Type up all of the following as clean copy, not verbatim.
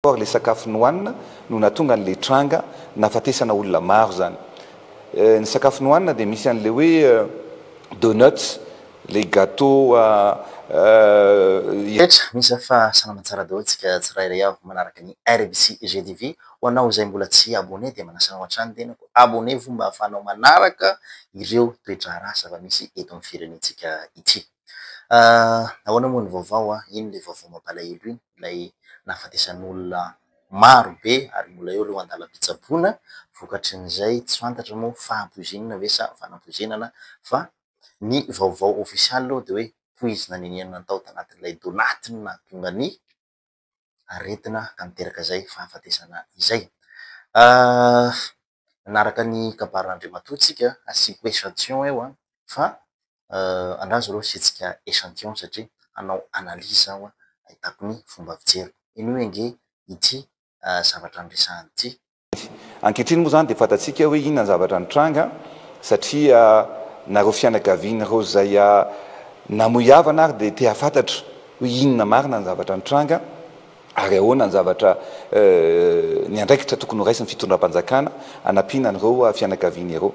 le sakafo nohanina no natonga an'le tranga nafatesana olona maro zany. Ny sakafo nohanina dia misy an'le hoe donuts, les gâteaux misy fa salama tsara daholo tsika tsirairay avy manaraka ny RBC GTV. Ho anao izay mbola tsy abonné dia manasana hatrany tenako abonné vao mba ahafahanao manaraka ireo toetra rasa misy eto amin'ny firenentsika ity. Ahoana moa ny vaovao ino le vaovao mampalahelo iny ilay nahafatesan'olona maro be ary mbola eo aloha andalam-pitsaboana vokatry n'izay tsy fantatra moa fahampoizinana ve sa fanampoizinana fa ny vaovao ofisialy aloha dia hoe poizina niniana natao tanatin'ilay donaty na tonga ny aretina ka miteraka izay fahafatesana izay. Manaraka ny kabaran'Andriamatoa tsika asiako échantillon eo fa andrazo aloha sitsika échantillon satria anao analyse aho ahitako ny fomba fijery iny hoe nge ity zavatra niresahany ity. Ankehitriny moa zany dia fatatsika hoe inona ny zavatra nitranga satria nareo fianakaviana ireo zay namoiavana ary dia tea fantatra hoe inona marina ny zavatra nitranga ary ahoana ny zavatra ny andraikitra tokony ho raisiny fitondram-panjakana anampiana an'ireo fianakaviana ireo.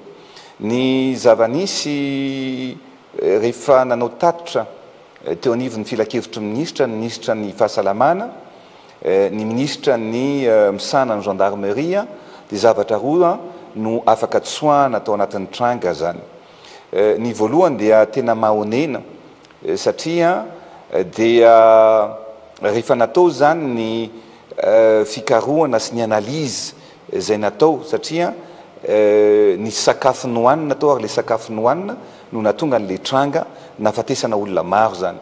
Ny zava-nisy rehefa nanao tatitra teo anivon'ny filakevitry ny ministra ny fahasalamana, ny ministra ny misana ny gendarmerie dia zavatra roa no afaka tsoahana atao anatin'ny tranga zany. Ny voalohany dia tena mahonena satria dia rehefa natao zany ny fikarohana sy ny analyse izay natao satria ny sakafo nohanina atao ary le sakafo nohanina no natonga an'le tranga nafatesana olona maro zany.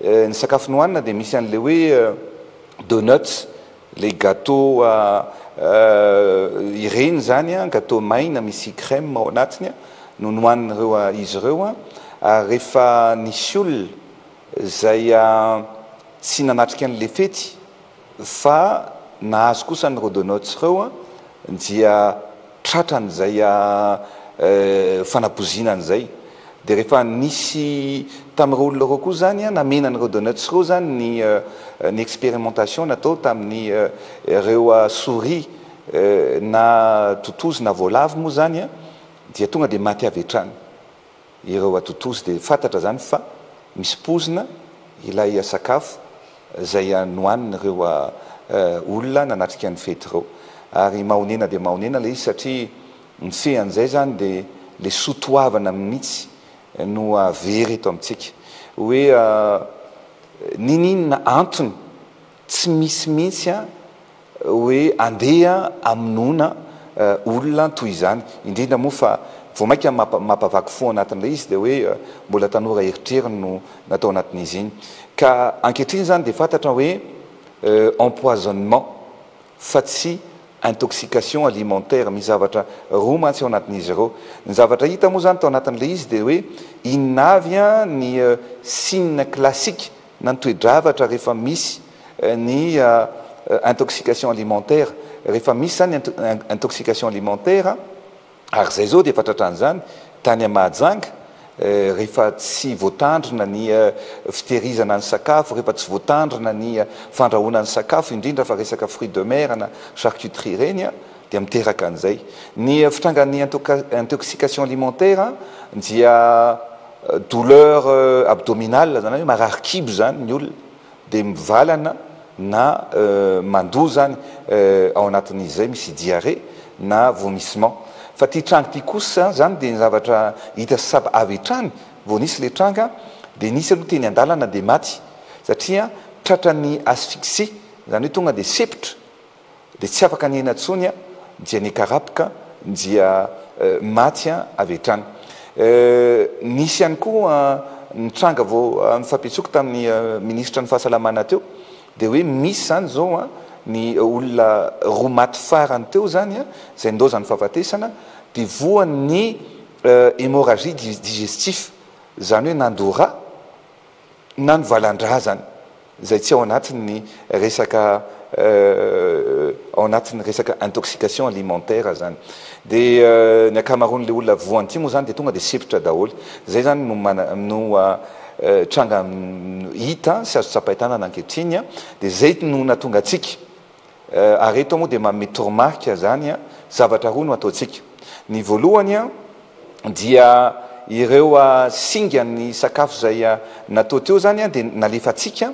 Ny sakafo nohanina dia misy an'le hoe donuts, les gâteaux ireny zany gâteau maina misy crème ao anatiny no nohanin'ireo izy ireo ary rehefa nisy olona zay tsy nanatrika an'le fety fa nahazo kosa n'ireo donuts ireo dia tratran'izay fanapozinan'izay dia rehefa nisy tamin'ireo olona ireo koa zany namena an'ireo donuts ireo zany ny expérimentation natao tamin'ny ireo souris na totozy na voalavo moa zany dia tonga dia maty avy hatrany ireo totozy dia fantatra zany fa misy pozina ilay sakafo zay nohanina ireo olona nanatrika ny fety ireo. Ary mahonena dia mahonena le izy satria ny fean'izay zany dia le sotoavana mihitsy no very eto amintsika hoe ninina antony tsy misy mihitsy hoe andeha aminona olona toy izany indrindra moa fa vao mainka mampavaky fo anatin'ilay izy dia hoe mbola tanora eritreriny no natao anatin'izy iny ka ankehitriny zany dia fantatra hoe empoisonnement fa tsy intoxication alimentaire. Misy zavatra roa mantsy ao anatin'izy ireo. Ny zavatra hita moa zany tao anatin'ilay izy dia hoe inona avy ny signe classique na ny toe-dravatra rehefa misy ny intoxication alimentaire. Rehefa misy zany intoxication alimentaire ary zay zao dia fantatran'izany tany Mahajanga rehefa tsy voatandrina ny fitehirizana ny sakafo, rehefa tsy voatandrina ny fandrahoana ny sakafo indrindra fa resaka fruits de mer na charcuterie reny dia miteraka an'izay. Ny fitrangan'ny intoxication alimentaire dia douleur abdominale zany hoe marary kibo zany ny olona dia mivalana na mandoa zany ao anatin'izay misy diarrhée na vomissement. Fa ty tranga ty kosa zany dia ny zavatra hita saba avy hatrany vao nisy le tranga dia nisy aloha teny an-dalana dia maty satria tratran'ny asphyxie zany hoe tonga dia sepitra dia tsy afaka ny ena ntsony dia ny karapoka dia maty avy hatrany. Nisy ihany koa ny tranga vao nifampiantsoako tamin'ny ministra ny fahasalamana teo dia hoe misy zany zao ny olona roa maty farany teo zany zay ndao zany fahafatesana dia voan'ny hémorragie digestif zany hoe nandora na ny valan-drà zany zay tsy ao anatin'ny resaka ao anatin'ny resaka intoxication alimentaire zany. Dia ny akamaroan'le olona voan'ity moa zany dia tonga dia sepitra daholo. Zay zany no tranga hita sy azo tsapahitanana ankehitriny dia zay no natonga antsika ary eto moa dia manome toromarika zany a zavatra roa no ataontsika. Ny voalohany a dia ireo singa ny sakafo zay natao teo zany a dia nalefatsika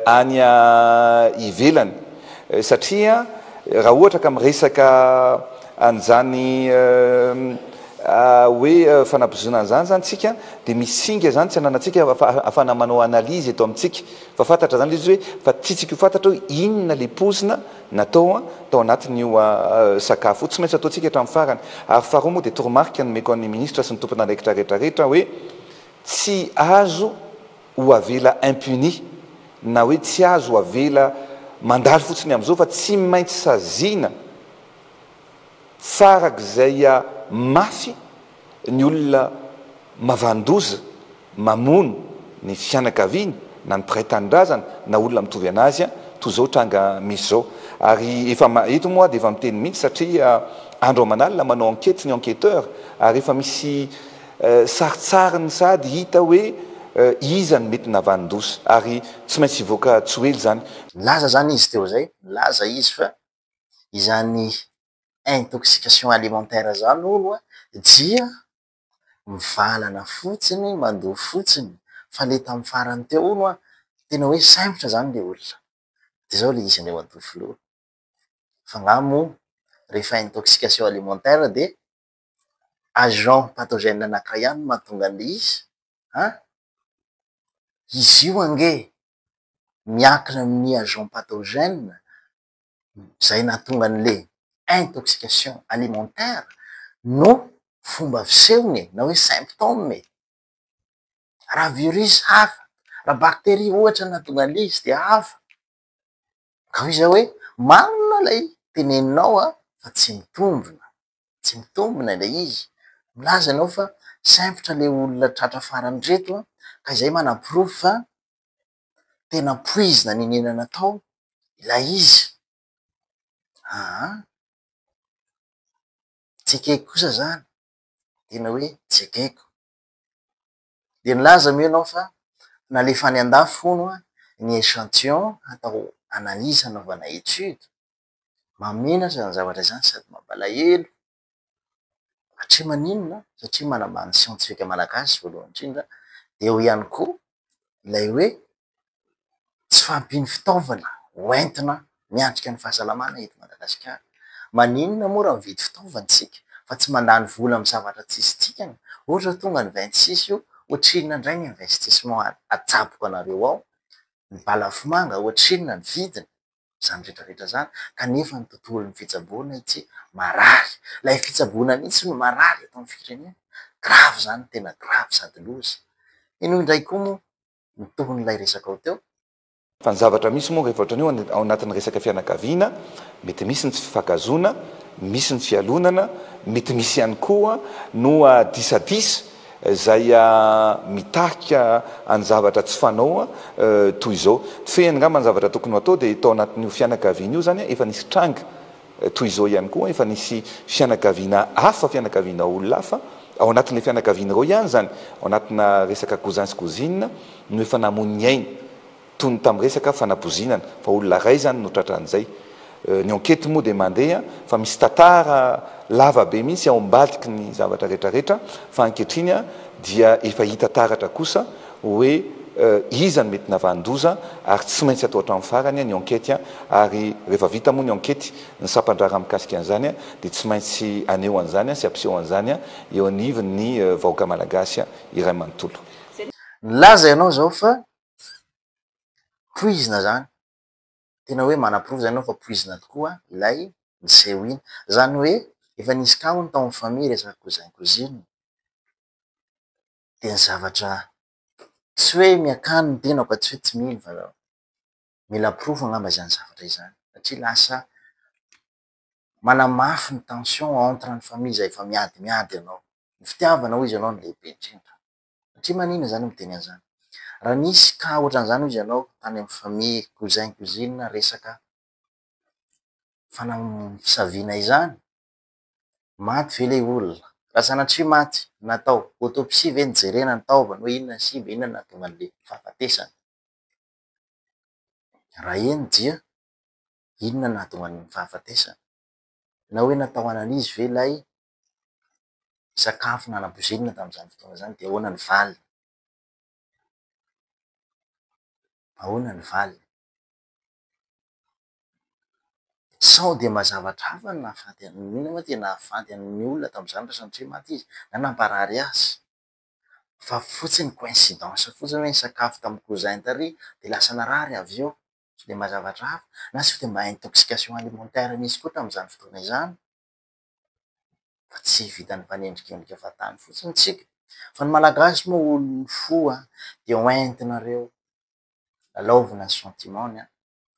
any ivelany satria raha ohatra ka miresaka an'izany hoe fanabozona an'izany zany tsika dia misy singa zany tsy ananantsika afana manao analyzy eto amintsika fa fantatra zany izy hoe fa tsitsika io fantatra hoe inona le pozina natao tao anatin'io sakafo tsy maintsy ataontsika hatramin'ny farany. Ary faharoa moa dia toromarika nomeko an'ny ministra sy ny tompona andraikitra rehetrarehetra hoe tsy azo ho avela impuni na hoe tsy azo ho avela mandalo fotsiny amin'izao fa tsy maintsy saziana farak'izay mafy ny olona mavandoza mamono ny fianakaviany na ny mpiray tanindrazana na olona mitovy anazy toy izao tranga misy zao. Ary efa eto moa dia efa miteny mihitsy satria andro aman'alina manao enquête ny enquêteur ary efa misy saritsariny sady hita hoe iza ny mety navandosa ary tsy maintsy hivoaka tsy hoely zany. Laza zany izy teo zay, laza izy fa izany intoxication alimentaire zany olo dia mivalana fotsiny mandoa fotsiny fa le tamin'ny farany teo olo tena hoe saimbotra zany le olona de zao le izy andeo adofo loha fa ngamo rehefa intoxication alimentaire de agent pathogène anankiray ihany mahatonga an'le izy izy io ange miakina amin'ny agent pathogène zay nahatonga an'le intoxication alimentaire no fomba fisehony na hoe symptôme raha virus hafa raha bakteria ohatra nahatonga an'le izy de hafa ka izy hoe manona lay teneninao fa tsy mitombina ilay izy milaza anao fa saimbotra le olona tratra farany reto ka izay manaprofo fa tena poizina ny nenana tao ilay izy tsekeko kosa zany tena hoe tsekeko de nilaza mio anao fa nalefa any andafo fono ny échantillon atao analyse anaovana étude mamenatra ny zavatra zany sady mampalahelo satria maninona satria manambany scientifique malagasy voalohany indrindra de eo ihany koa ilay hoe tsy fampiny fitaovana hoentina miandrika ny fahasalamana eto Madagasikara. Maninona moa raha mividy fitaovantsika fa tsy mandany vola amin'ny zavatra tsisy tsikany ohatra tonga ny 26 io ohatrinona indray ny investissement atsapoko anareo ao ny balafomanga ohatrinona ny vidiny zany rehetrarehetra zany kanefa ny tontolo ny fitsaboana itsy marary lay fitsaboana mihitsy no marary eto amin'ny firenena grave zany tena grave sady loza ino indray koa moa ny tohon'ilay resaka ao teo fa ny zavatra misy moa rehefa ohatran'io ao anatin'ny resaka fianakaviana mety misy ny tsy fifankazona misy ny fialonana mety misy ihany koa no disadisa zay mitarika any zavatra tsy fanao toy izao fehany ngamba ny zavatra tokony atao dia tao anatin'io fianakaviana io zany efa nisy tranga toy izao ihany koa efa nisy fianakaviana hafa fianakaviana olona hafa ao anatin'le fianakaviana reo ihany zany ao anatina resaka cousin sy cousine no efa namony ainy tony tamin'ny resaka fanapozinana fa olona ray zany no tratran'izay ny enquête moa dia mandeha fa misy tantara lava be mihitsy ao ambadiky ny zavatra rehetrarehetra fa ankehitriny dia efa hita taratra kosa hoe iza ny mety navandoza ary tsy maintsy atao hatramin'ny farany ny enquête ary rehefa vita moa ny enquête ny sampandrara mikasika an'izany dia tsy maintsy aneo an'izany sy ampiseho an'izany eo anivony ny vahoaka malagasy iray manontolo. Nilaza ianao zao fa poizina zany tena hoe manaprofo zany anao fa poizina tokoa ilay niseho iny zany hoe efa nisy ka hony tao amin'ny famille resaka cousin cousine de ny zavatra tsy hoe miakany ny tenako tsy hoe tsy mino fa mila profo angamba zany zavatra izany satria lasa manamafy ny tension entre ny famille zay efa miady ianao ny fitiavanao izy ianao ny lehibe indrindra satria manina zany miteny an'izany raha nisy ka ohatran'izany izy ianao tany amin'ny famille cousin cousine resaka fanasaviana izany maty ve le olona raha sanatria maty natao autopsie ve nijerena ny taovany hoe inona simba inona nahatonga an'le fahafatesany raha eny dia inona nahatonga ny fahafatesa na hoe natao analizy ve lay sakafo nanam-bozinina tamin'izany fotoana zany de ahoana ny valy, ahoana ny valy. Sao de mazavatra hafa ny nahafaty inona moa tena nahafaty ny olona tamin'izany ra sanatria maty izy na namparary azy fa fotsiny coïncidence fotsiny hoe ny sakafo tamin'ny cousin tary de lasa narary avy eo, tsy de mazavatra hafa na tsy de mba intoxication alimentaire misy koa tamin'izany fotoana izany fa tsy vitan'ny fanendrikendrika fatany fotsiny tsika fa ny malagasy moa olo fo a de oentinareo lalaovina sentimony a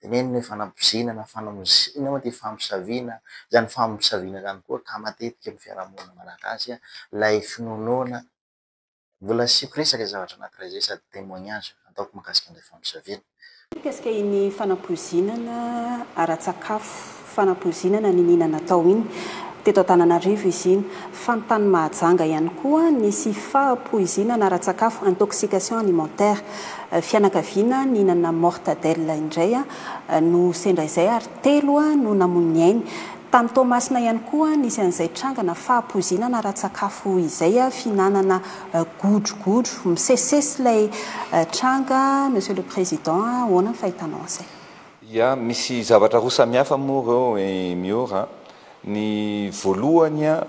de neny hoe fanampozinana fanamozina moa ty famosavina zany famosavina zany koa ka matetika amy fiarahamonina malagasy a lay finonoana mbola siko resaka zavatra anankiray zay sady témoignage ataoko mahakasika an'ilay famosavina. Qu'est-ce que ny fanampozinana ara-tsakafo fanampozinana ny nina natao iny teto Antananarivo izy iny fa ny tany Mahajanga ihany koa nisy fahampoizinana ara-tsakafo intoxication alimentaire fianakaviana ninana mortadelle indray no sendra izay ary telo no namony ainy tany Tomasina ihany koa nisy an'izay trangana fahampoizinana ara-tsakafo izay finanana godrogodro misesesy lay tranga. Monsieur le Président, ahoana ny fahitanao an'izay? Ya misy zavatra roa samihafa moa reo miora ny voalohany a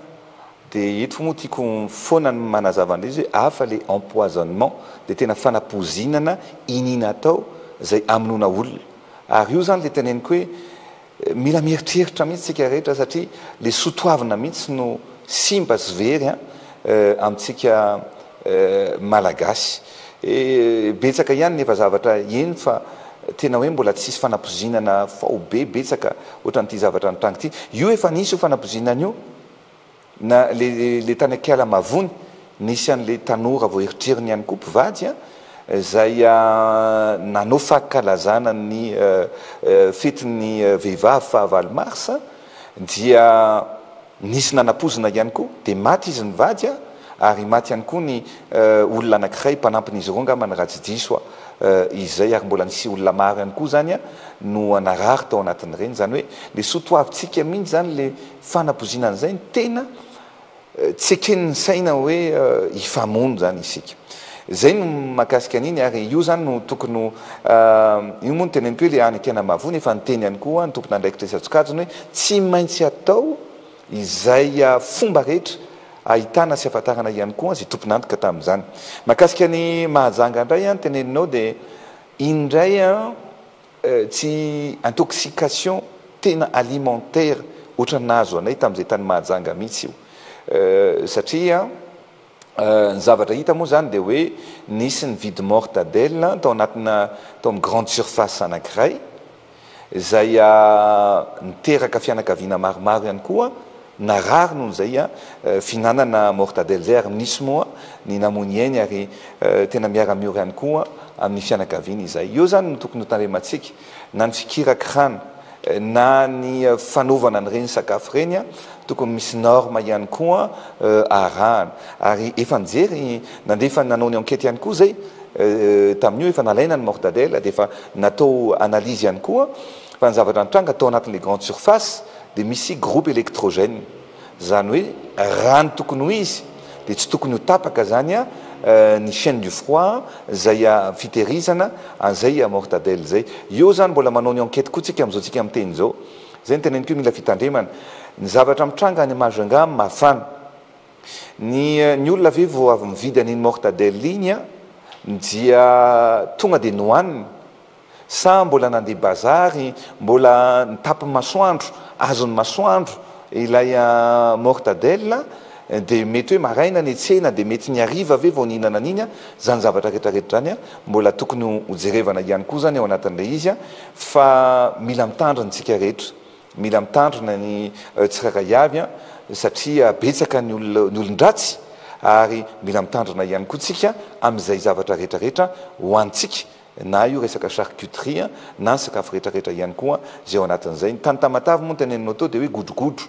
de eto moa tiako foana ny manazava an'izy hoe hafa le empoisonnement de tena fanampozinana inina atao zay amonona olona ary io zany le teneniko hoe mila mieritreritra mihitsy tsika rehetra satria le sotoavina mihitsy no simba sy very amintsika malagasy betsaka ihany nefa zavatra eny fa tena hoe mbola tsisy fanampozinana fao be betsaka ohatran'ity zavatra nitranga ity io efa nisy io fanampozinana io na le tany Akiala Mavony nisy an'le tanora vao eritreriny ihany koa mpivady zay nanao fahakalazana ny fetin'ny vehivavy fahavalo marsa dia nisy nanapozina ihany koa de maty izy ny vady ary maty ihany koa ny olona anankiray mpanampin'izy ireo ngamba ny ratsy diso izay ary mbola nisy olona maro ihany koa zany no anarary tao anatin'ireny zany hoe le sotoavitsika mihitsy zany le fanampozinana zay ny tena tsy eken'ny saina hoe hifamono zany isika zay no mahakasika an'iny ary io zany no tokony io moa no teneniko hoe le any Akiana Mavony efa niteny ihany koa ny tompona andraikitra Isatsokajiny hoe tsy maintsy atao izay fomba rehetra ahitana sy afatarana ihany koa zay tompona antoka tamin'izany. Mahakasika ny Mahajanga indray teneninao de indray tsy intoxication tena alimentaire ohatra nazo anay tamin'izay tany Mahajanga mihitsy io satria ny zavatra hita moa zany de hoe nisy ny vide mortadelle tao anatina tao amin'ny grande surface anankiray zay niteraka fianakaviana maromaro ihany koa narary noho zay finanana mortadelle zay ary nisy moa ny namony ainy ary tena miara-miory ihany koa amin'ny fianakaviana izay io zany no tokony hotandrematsika na ny fikirakirana na ny fanaovana n'ireny sakafo reny tokony misy norme ihany koa arahana ary efa nijery nandefa nanao ny enquête ihany koa zay tamin'io efa nalaina ny mortadelle de efa natao analyse ihany koa fa ny zavatra nitranga tao anatin'le grande surface de misy groupe électrogène zany hoe rano tokony ho izy de tsy tokony ho tapaka zany ny chaîne du froid zay fitehirizana an'izay mortadelle zay io zany mbola manao ny enquête koa tsika am'izao tsika amin'ny teny zao zay ny teneniko mila fitandremana ny zavatra mitranga ny Mahajanga mafana ny olona ve vao avy mividy an'iny mortadelle iny dia tonga de nohaniny sa mbola nandeha bazary mbola nitapy masoandro azony masoandro ilay mortadelle de mety hoe maraina ny tsena de mety ny ariva ve vao nihinana an'iny zany zavatra rehetrarehetra zany mbola tokony hojerevana ihany koa zany ao anatin'le izy fa mila mitandrina tsika rehetra mila mitandrina ny tsirairay avy satria betsaka ny olon-dratsy ary mila mitandrina ihany koa tsika amin'izay zavatra rehetrarehetra ho antsika na io resaka charcuterie na ny sakafo rehetrarehetra ihany koa zay ao anatin'izay ny tany Tamatavy moa teneninao tao de hoe godrogodro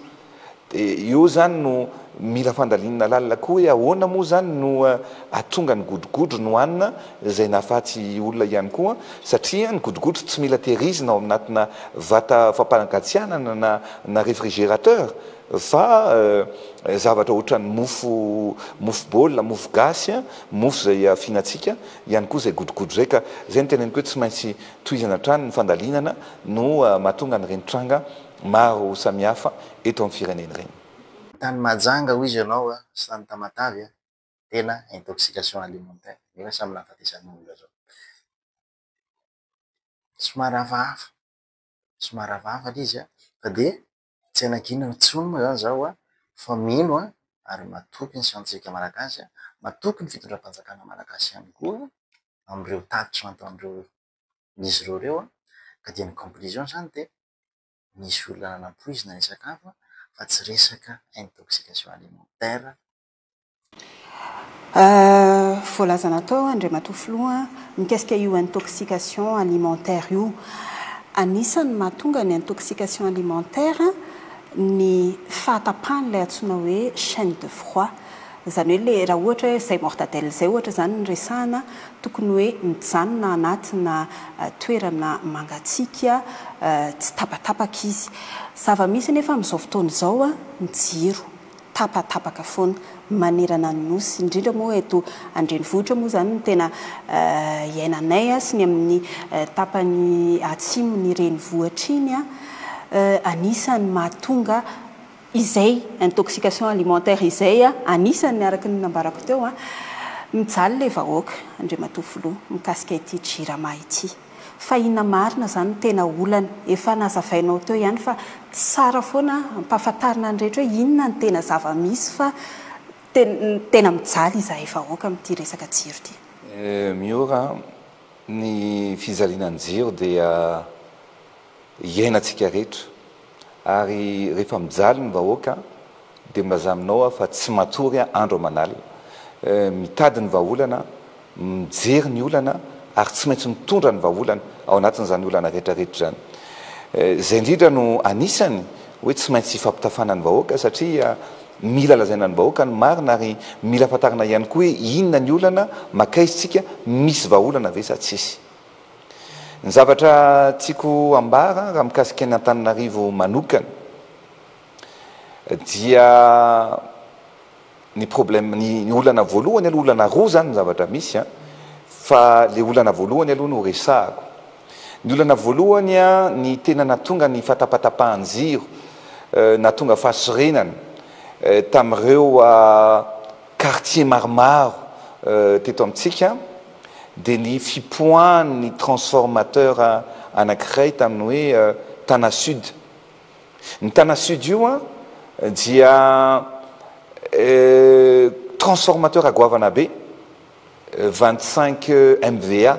io zany no mila fandalinana lalina koa hoe ahoana moa zany no atonga ny godrogodro no hanina zay nahafaty olona ihany koa satria ny godrogodro tsy mila tehirizina ao anatina vata fampanagatsianana na réfrigérateur fa zavatra ohatran'ny mofo baolina mofo gasy mofo zay afianatsika ihany koa zay godrogodro zay ka zay ny teneniko hoe tsy maintsy tohizana trany ny fandalinana no mahatonga ny renitranga maro samihafa eto amin'ny fireneny reny tany majanga ho izy ianao sy tany tamatavy tena intoxication alimentaire mila samy nahafatesany olona zao somary hafahafa izy fa de tsy anakinana tsony moa zany zao fa mino ary matoky ny siantsika malagasy matoky ny fitondram-panjakana malagasy ihany koa am'ireo tatitra atao am'ireo izy reo ka dia ny conclusion zany de misy olona nanampoizina ny sakafo fa tsy resaka intoxication alimentaire. Voalazana tao Andriamatofiloha mikasika io intoxication alimentaire io anisany mahatonga ny intoxication alimentaire ny fahatapahan'ilay antsoina hoe chaîne de froid zany hoe le raha ohatra hoe zay mortadelle zay ohatra zany ny resahana tokony hoe mijanona anatina toerana mangatsiaka tsy tapatapaka izy zava-misy nefa amin'izao fotoana izao ny jiro tapatapaka foana manerana ny nosy indrindra moa eto andrenivohitra moa zany no tena iainanay sy ny amin'ny tapany atsimon'ny renivohitra iny anisany mahatonga izay intoxication alimentaire izay anisany araka ny nambarako teo mijaly le vahoaka Andriamatofiloha mikasika ity jirama ity fa ina marina zany tena olana efa nazavainao teo ihany fa tsara foana mpahafantarina ny rehetra hoe inona ny tena zava-misy fa tena mijaly izahay vahoaka amin'ity resaka jiro ity miora ny fizalianany jiro dia iainantsika rehetra ary rehefa mijaly ny vahoaka dia milaza aminao fa tsy matory andro aman'alina mitady ny vahaolana mijery ny olana ary tsy maintsy mitondra ny vahaolana ao anatin'izany olana rehetrarehetra zany zay indrindra no anisany hoe tsy maintsy fampitafana ny vahoaka satria mila lazaina ny vahoaka ny marina ary mila fantarina ihany koa hoe inona ny olana makaizitsika misy vahaolana ve sa tsisy ny zavatra tiako ambara raha mikasika ny Antananarivo manokana dia ny problème ny olana voalohany aloha olana roa zany ny zavatra misy fa le olana voalohany aloha no resahako ny olana voalohany ny tena natonga ny fatapatapahan-jiro natonga fahasorenana tamin'ireo quartier maromaro teto amintsika dia ny fipoahan'ny transformateur anankiray tamin'ny hoe Tana Sud ny Tana Sud io dia transformateur agoavana be 25 MVA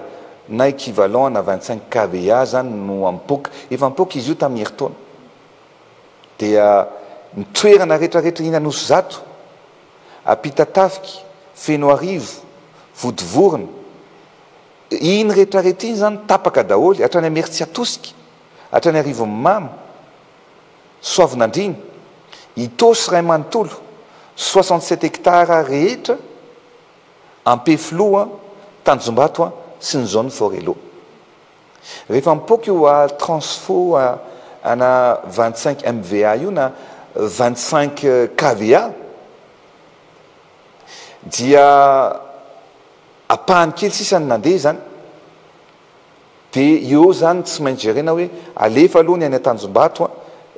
na équivalent na 25 kVA zany no ampoka efa ampoka izy io tamin'ny herintaona dia ny toerana rehetrarehetra iny Anosy Zato Ampitatafiky Feno Arivo Vodivorona iny rehetrarehetra iny zany tapaka daholy hatrany Ameritsiatosika hatrany Arivomamy Soavinandriny Itosy Ray Manontolo 67 hectares rehetra Ampefloa Tanjombato sy ny zone Forelo rehefa mipoka io transfo ana 25 MVA io na 25 kVA dia apahany kely sisany nandeha zany dia eo zany tsy maintsy jerena hoe alefa aloha ny any Tanjombato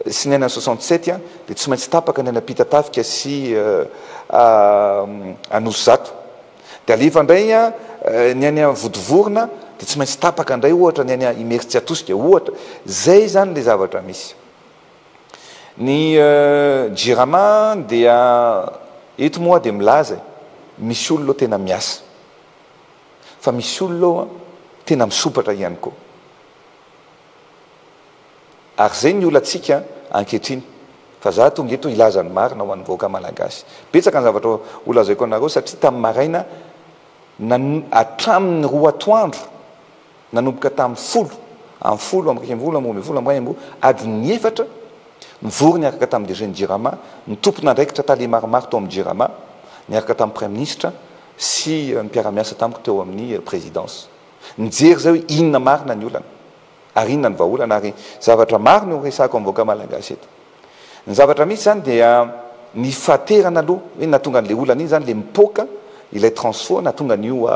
sy ny any 67 dia tsy maintsy tapaka ny any Ampitatafiky sy Anosy Zato dia alefa indray ny any Vodivorona dia tsy maintsy tapaka indray ohatra ny any Imeritsiatosika ohatra zay zany le zavatra misy ny jirama dia eto moa dia milaza misy olona tena miasa fa misy olona tena misopatra ihany koa ary zay ny olantsika ankehitriny fa za tonga eto ilaza ny marina ho an'ny vahoaka malagasy betsaka ny zavatra olazaiko anareo satria tamin'ny maraina hatramin'ny 2 atoandro nanomboka tamin'ny 10 amin'ny 10 amin'ny 12 amin'ny 12 adiny 4 nivory niaraka tamin'ny DG Jirama, ny tompona ndraikitra tale maromaro tao amin'ny Jirama, niaraka tamin'ny Premier ministre sy ny mpiara-miasa tamiko teo amin'ny présidence. Nijery zao inona marina ny olana ary inona ny vahaolana ary zavatra maro no resako amin'ny vahoaka malagasy eto. Ny zavatra misy zany dia ny faterana aloha hoe natonga an'le olana iny zany le mipoka ilay transfo natonga an'io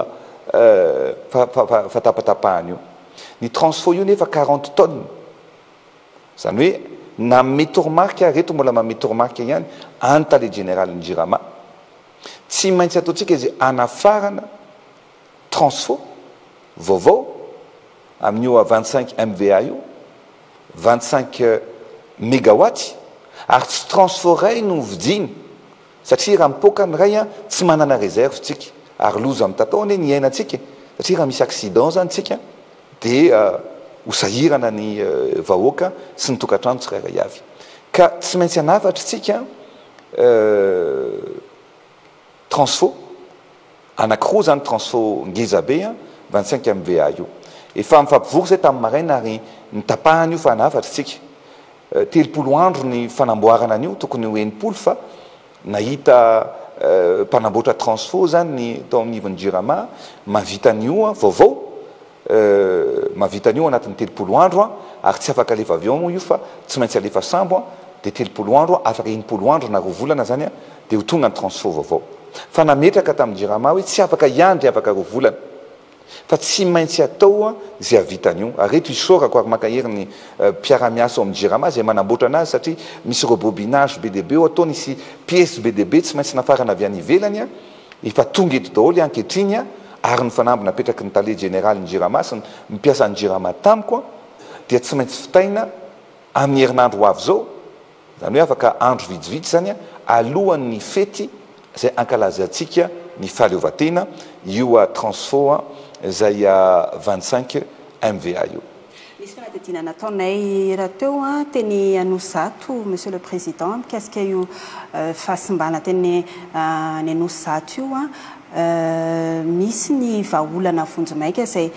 fatapatapahana io. Ny transfo io nefa 40 tonnes. Zany hoe na métormarque reto mbola mamétormarque ihany antale général ny Jirama. Tsy maintsy ataontsika izy anafarana transfo vaovao amin'io 25 MVA io 25 mégawatts ary tsy transfo ray no vidiny satria raha mipoka ny ray tsy manana réserve tsika ary loza amin'ny tataony ny iainantsika satria raha misy accident zany tsika dia hosahirana ny vahoaka sy ny tokantrano tsirairay avy ka tsy maintsy anafatra tsika transfo anankiroa zany transfo ngeza be 25 MVA io efa mifampivory zay tamin'ny maraina ary nitapahana io fa anafatra tsika 30 andro ny fanamboarana an'io tokony ho 80 fa nahita mpanamboatra transfo zany ny tao amin'ny ivon'ny Jirama mavita an'io vaovao mavita an'io anatin'ny 30 andro ary tsy afaka alefa avion io fa tsy maintsy alefa sambo dia 30 andro afaka 80 andro na roa volana zany dia ho tonga ny transfo vaovao fa nametraka tamin'ny Jirama hoe tsy afaka iandry afaka roa volana fa tsy maintsy atao zay avitan'io ary reto isorako ary makahery ny mpiara-miasa ao amin'ny Jirama zay manamboatra anazy satria misy rebobinage be dia be ao ataony isy pièce be dia be tsy maintsy nafarana avy any ivelany efa tonga eto daholo ankehitriny ary ny fanamby napetraky ny tale général ny Jirama sy mipiasa ny Jirama tamiko dia tsy maintsy fitaina amin'ny herinandro ho avy zao zany hoe afaka andro vitsivitsy zany alohan'ny fety zay ankalazatsika ny fahaleovatena io transfo zay 25 MVA io. Misy fanadidina nataonay raha teo teny Anosato monsieur le président mikasika io fahasimbana teny ny Anosato io misy ny vahaolana vonjomaika zay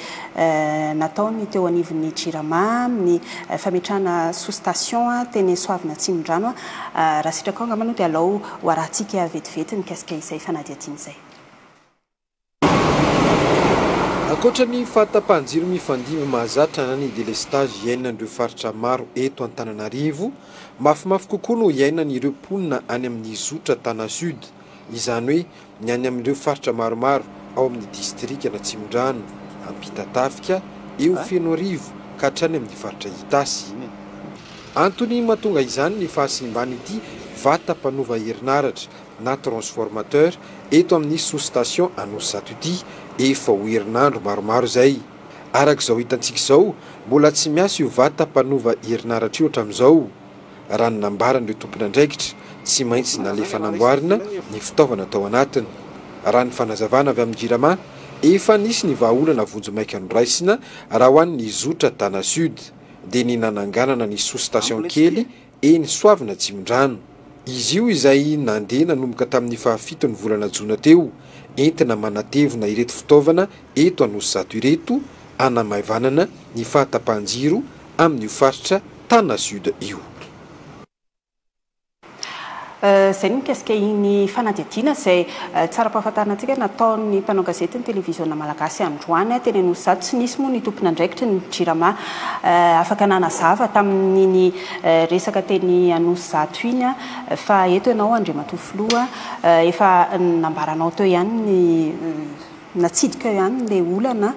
nataony teo anivon'ny Jirama ny fametrahana sous-station teny Soavina Atsimondrano raha sitraka angamba dia alao ho arahantsika vetivety mikasika izay fanadihadiana izay. Ankoatra ny fahatapahan-jiro mifandimby mahazatra na ny délestage iainan'ireo faritra maro eto Antananarivo, mafimafy kokoa no iainan'ireo mponina any amin'ny zotra Tana Sud, izany hoe ny any amin'ireo faritra maromaro ao amin'ny distrika Atsimondrano, Ampitatafika, eo Fenoarivo ka hatrany amin'ny faritra Itasy. Antony mahatonga izany ny fahasimbana ity vata-panova herinaratra na transformateur eto amin'ny sous-station Anosato ity efa ho herinandro maromaro zay. Arak'izao hitantsika izao mbola tsy miasa io vata-panova herinaratra io hatramin'izao. Raha ny nambaran'ireo tompon'andraikitra tsy maintsy nalefa namboarina ny fitaovana tao anatiny. Raha ny fanazavana avy amin'ny Jirama efa nisy ny vahaolana vonjomaika noraisina raha ho an'ny zotra Tana Sud dia ny nananganana ny sous-station kely eny Soavina Atsimondrano. Izy io izay nandeha nanomboka tamin'ny fahafitony volana Jona teo entina manatevina ireto fitaovana eto Anosato ireto anamaivanana ny fahatapahan-jiro amin'ny faritra Tana Sud io. Zay ny mikasika iny fanadihadiana zay tsara pahafantarantsika nataon'ny mpanao gazety ny televiziona malagasy androany teny Anosato tsy nisy moa ny tompon'andraikitra ny Jirama afaka nanazava tamin'ny resaka teny Anosato iny fa eto ianao Andriamatoa Filoha efa nambaranao teo ihany ny natsidika ihany le olana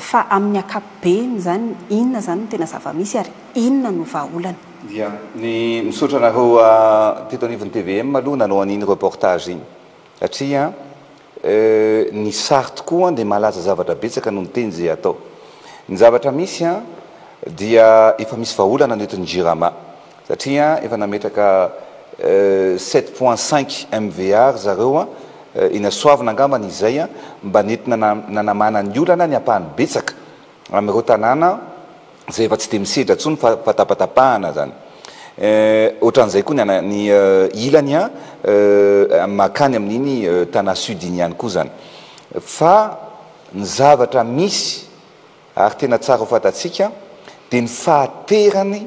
fa amin'ny ankapobeny zany inona zany tena zava-misy ary inona no vahaolana. Dia ny misaotra anareo teto anivon'ny TVM aloha nanao an'iny reportage iny satria ny sary tokoa dia malaza zavatra betsaka no ny teny zay atao. Ny zavatra misy dia efa misy vahaolana no eto ny Jirama satria efa nametraka 7.5 MVA zareo ina Soavina angambany izay mba nentina nanamana ny olana ny ampahany betsaka amin'ireo tanàna zay efa tsy dia misedra ntsony fatapatapahana zany. Ohatran'izay koa ny ilany makany amin'iny Tana Sud iny ihany koa zany. Fa ny zavatra misy ary tena tsara ho fantatsika dia ny fahaterany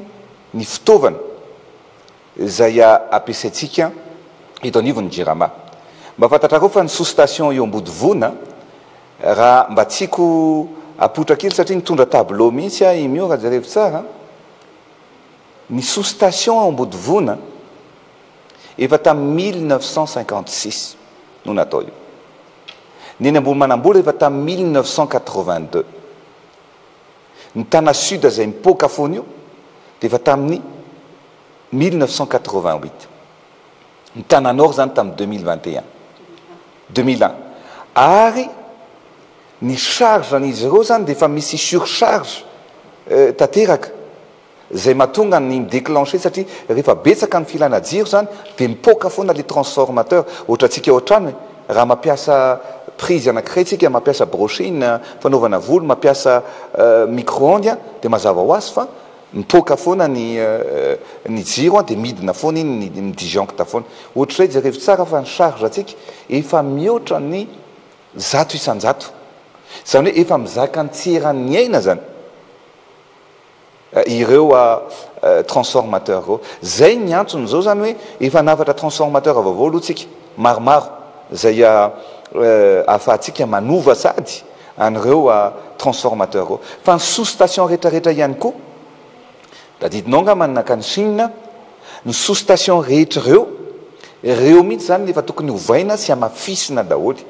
ny fitaovana zay ampiasaitsika ito anivony jirama mba fantatra koa fa ny sous station eo ambody vona raha mba tsiko apotra kely satria nitondra tableau mihitsy imio raha jerevy tsara ny sous station ambody vona efa tamin'ny 1956 no natao io ny eny ambony manambola efa tamin'ny 1982 ny tana sud zay mipoka foana io dia efa tamin'ny 1988 ny tana nord zany tamin'ny 2001 ary ny charge an'izy ireo zany dia efa misy surcharge tanteraka zay mahatonga ny déclenché satria rehefa betsaka ny filana jiro zany dia mipoka foana le transformateur ohatra atsika ohatrany hoe raha mampiasa prise anankiray tsika mampiasa brochine fanaovana volo mampiasa micro-onde dia mazava ho azy fa mipoka foana ny jiro dia midina foana iny ny disjoncte foana ohatr'izay jerevy tsara fa ny charge atsika efa mihoatra ny 100 isan-jato zany hoe efa mizaka ny tseran'ny aina zany ireo transformateur reo zay ny antsony zao zany hoe efa navatra transformateur vaovao aloha tsika maromaro zay ahafahantsika manova sady an'ireo transformateur reo fa ny sous station rehetrarehetra ihany koa da didinao nga manaka ny Chine ny sous station rehetra reo mihitsy zany efa tokony hovaina sy amafisina daholy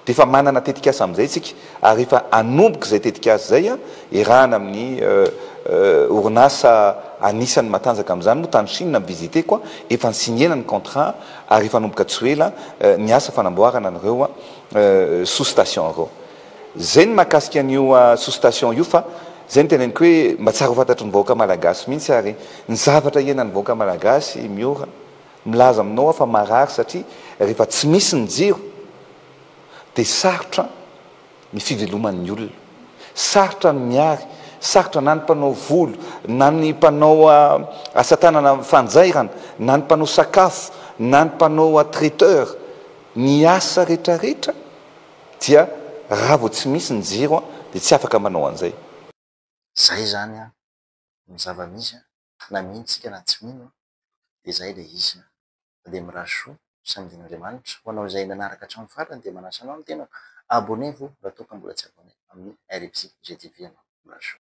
dia efa manana tetikasa amin'izay tsika ary efa anomboka zay tetikasa zay irahana amin'ny orinasa anisany matanjaka amin'izany moa tany Chine mivizite koa efa nysignena ny contrat ary efa anomboka tsy ela ny asa fanamboarana an'ireo sous station reo zay ny mahakasika an'io sous station io fa zay ny teneniko hoe mba tsara ho fantatry ny vahoaka malagasy mihitsy ary ny zavatra ienany vahoaka malagasy miora milaza aminao fa marary satria rehefa tsy misy ny jiro dia sarotra ny fiveloman'ny olona sarotra ny miary sarotra na ny mpanao volo na ny mpanao asa tanana fanjairana na ny mpanao sakafo na ny mpanao traiteur ny asa rehetrarehetra dia raha vao tsy misy ny jiro dia tsy afaka manao an'izay zay zany ny zava-misy na mihintsika na tsy mino dia zay le izy dia miraso samidin'Andriamanitra ho anao izay nanaraka hatramin'ny farany dia manasa anao ny tena abonnez-vous raha toa ka mbola tsy abonné amin'ny RFC GTV anao miraso